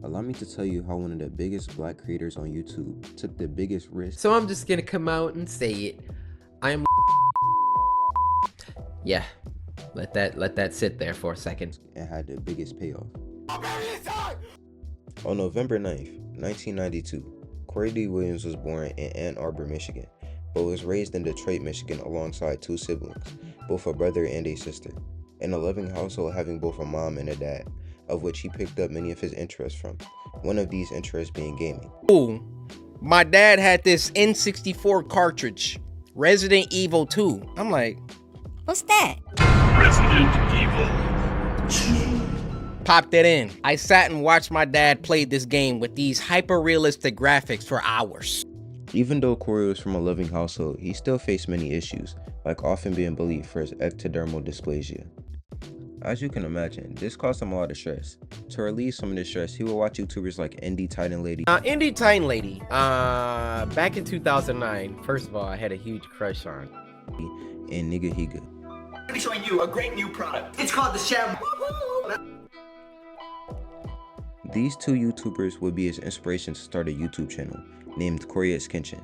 Allow me to tell you how one of the biggest black creators on YouTube took the biggest risk. So I'm just gonna come out and say it. I am. Yeah, let that sit there for a second. And had the biggest payoff. On November 9th, 1992, Corey D. Williams was born in Ann Arbor, Michigan, but was raised in Detroit, Michigan alongside two siblings, both a brother and a sister. In a loving household having both a mom and a dad, of which he picked up many of his interests from, one of these interests being gaming. Ooh, my dad had this N64 cartridge, Resident Evil 2. I'm like, What's that? Resident Evil 2. Popped it in. I sat and watched my dad play this game with these hyper-realistic graphics for hours. Even though Corey was from a loving household, he still faced many issues, like often being bullied for his ectodermal dysplasia. As you can imagine, this caused him a lot of stress. To relieve some of the stress, he would watch YouTubers like Indie Titan Lady. Indie Titan Lady. Back in 2009, first of all, I had a huge crush on. And Nigga Higa. I'm gonna be showing you a great new product. It's called the Sham. These two YouTubers would be his inspiration to start a YouTube channel named CoryxKenshin,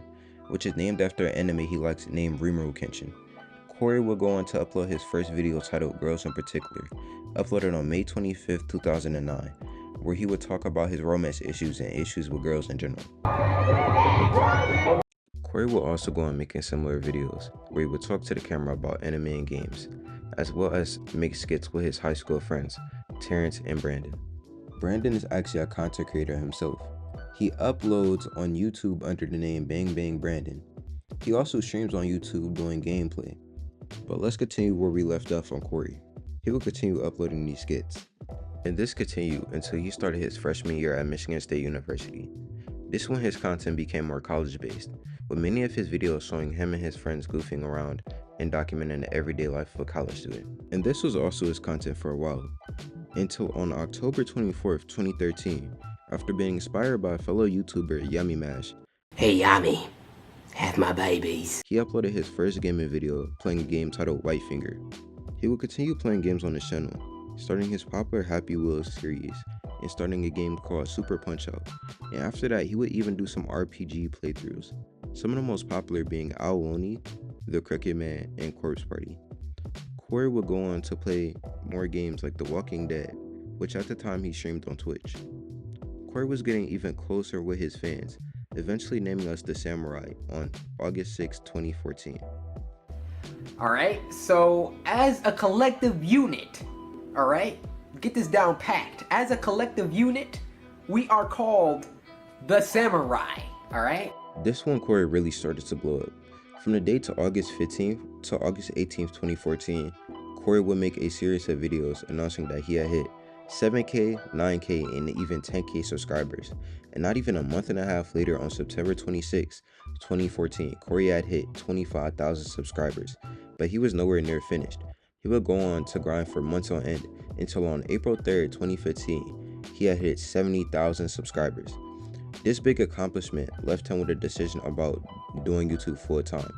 which is named after an anime he likes named CoryxKenshin. Corey would go on to upload his first video titled Girls in Particular, uploaded on May 25th, 2009, where he would talk about his romance issues and issues with girls in general. Corey will also go on making similar videos, where he would talk to the camera about anime and games, as well as make skits with his high school friends, Terrence and Brandon. Brandon is actually a content creator himself. He uploads on YouTube under the name Bang Bang Brandon. He also streams on YouTube doing gameplay. But let's continue where we left off on Corey. He will continue uploading these skits. And this continued until he started his freshman year at Michigan State University. This is when his content became more college-based, with many of his videos showing him and his friends goofing around and documenting the everyday life of a college student. And this was also his content for a while, until on October 24th, 2013, after being inspired by fellow YouTuber Yummy Mash. Hey Yummy, have my babies. He uploaded his first gaming video playing a game titled Whitefinger. He would continue playing games on his channel, starting his popular Happy Wheels series and starting a game called Super Punch-Out. And after that, he would even do some RPG playthroughs, some of the most popular being Aowoni, The Crooked Man, and Corpse Party. Corey would go on to play more games like The Walking Dead, which at the time he streamed on Twitch. Corey was getting even closer with his fans, eventually naming us the Samurai on August 6, 2014. Alright, so as a collective unit, alright, get this down packed. As a collective unit, we are called the Samurai, alright? This one Corey really started to blow up. From the date to August 15th to August 18th, 2014, Corey would make a series of videos announcing that he had hit 7K, 9K, and even 10K subscribers. And not even a month and a half later, on September 26, 2014, Corey had hit 25,000 subscribers, but he was nowhere near finished. He would go on to grind for months on end until on April 3rd, 2015, he had hit 70,000 subscribers. This big accomplishment left him with a decision about doing YouTube full time.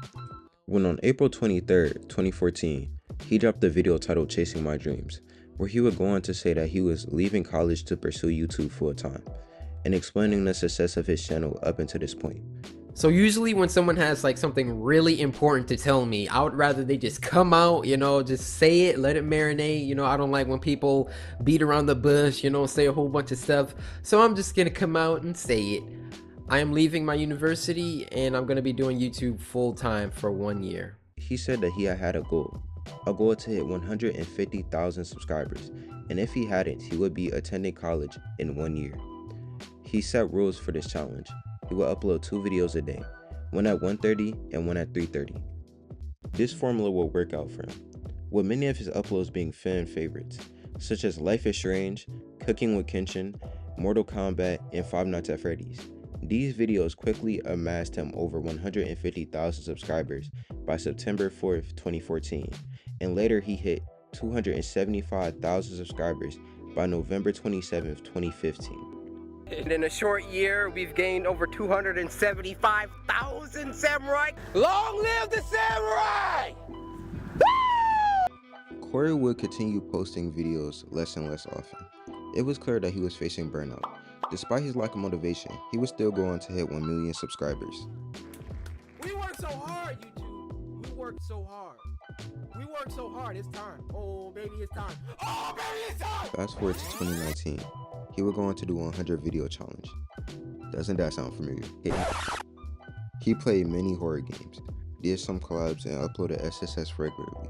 When on April 23rd, 2014, he dropped a video titled Chasing My Dreams, where he would go on to say that he was leaving college to pursue YouTube full time, and explaining the success of his channel up until this point. So usually when someone has like something really important to tell me, I would rather they just come out, you know, just say it, let it marinate. You know, I don't like when people beat around the bush, you know, say a whole bunch of stuff. So I'm just gonna come out and say it. I am leaving my university and I'm gonna be doing YouTube full time for 1 year. He said that he had a goal to hit 150,000 subscribers, and if he hadn't, he would be attending college in 1 year. He set rules for this challenge. He would upload 2 videos a day, one at 1:30 and one at 3:30. This formula will work out for him, with many of his uploads being fan favorites, such as Life is Strange, Cooking with Kenshin, Mortal Kombat, and Five Nights at Freddy's. These videos quickly amassed him over 150,000 subscribers by September 4th, 2014, and later he hit 275,000 subscribers by November 27th, 2015. And in a short year, we've gained over 275,000 samurai. Long live the samurai! Corey would continue posting videos less and less often. It was clear that he was facing burnout. Despite his lack of motivation, he would still go on to hit 1 million subscribers. We work so hard, YouTube. We work so hard. We work so hard. It's time. Oh, baby, it's time. Oh, baby, it's time. Fast forward to 2019, he would go on to do 100 video challenge. Doesn't that sound familiar? He played many horror games, did some collabs, and uploaded SSS regularly.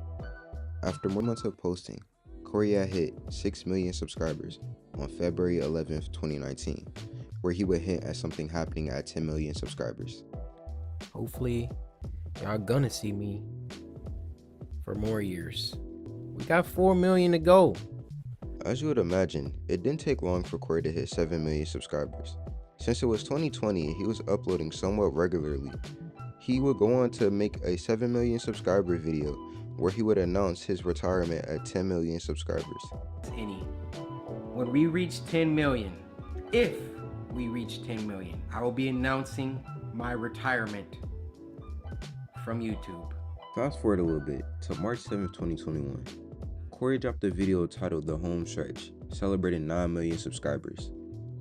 After more months of posting, Cory had hit 6 million subscribers on February 11th, 2019, where he would hint at something happening at 10 million subscribers. Hopefully, y'all gonna see me for more years. We got 4 million to go. As you would imagine, it didn't take long for Cory to hit 7 million subscribers. Since it was 2020 and he was uploading somewhat regularly, he would go on to make a 7 million subscriber video where he would announce his retirement at 10 million subscribers. When we reach 10 million, if we reach 10 million, I will be announcing my retirement from YouTube. Fast forward a little bit to March 7th, 2021. Cory dropped a video titled The Home Stretch, celebrating 9 million subscribers,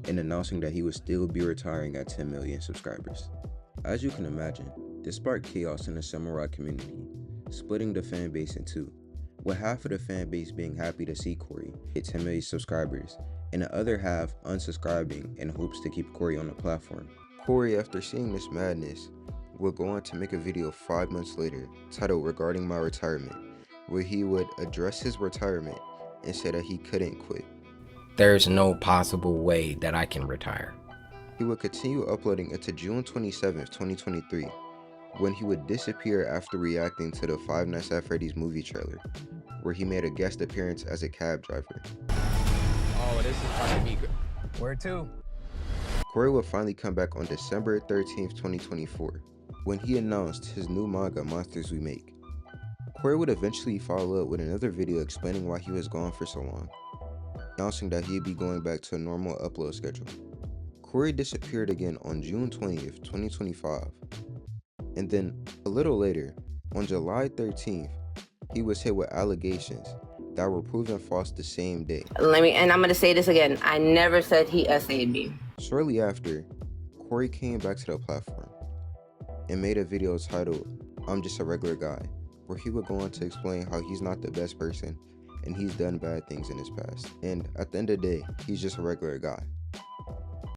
and announcing that he would still be retiring at 10 million subscribers. As you can imagine, this sparked chaos in the samurai community, splitting the fan base in two, with half of the fan base being happy to see Cory hit 10 million subscribers, and the other half unsubscribing in hopes to keep Cory on the platform. Cory, after seeing this madness, would go on to make a video 5 months later titled Regarding My Retirement, where he would address his retirement and say that he couldn't quit. There's no possible way that I can retire. He would continue uploading until June 27th, 2023, when he would disappear after reacting to the Five Nights at Freddy's movie trailer, where he made a guest appearance as a cab driver. Oh, this is fucking me. Where to? Cory would finally come back on December 13th, 2024, when he announced his new manga, Monsters We Make. Cory would eventually follow up with another video explaining why he was gone for so long, announcing that he'd be going back to a normal upload schedule. Cory disappeared again on June 20th, 2025, and then a little later, on July 13th, he was hit with allegations that were proven false the same day. And I'm gonna say this again, I never said he essayed me. Shortly after, Cory came back to the platform and made a video titled, I'm Just a Regular Guy, where he would go on to explain how he's not the best person and he's done bad things in his past. And at the end of the day, he's just a regular guy.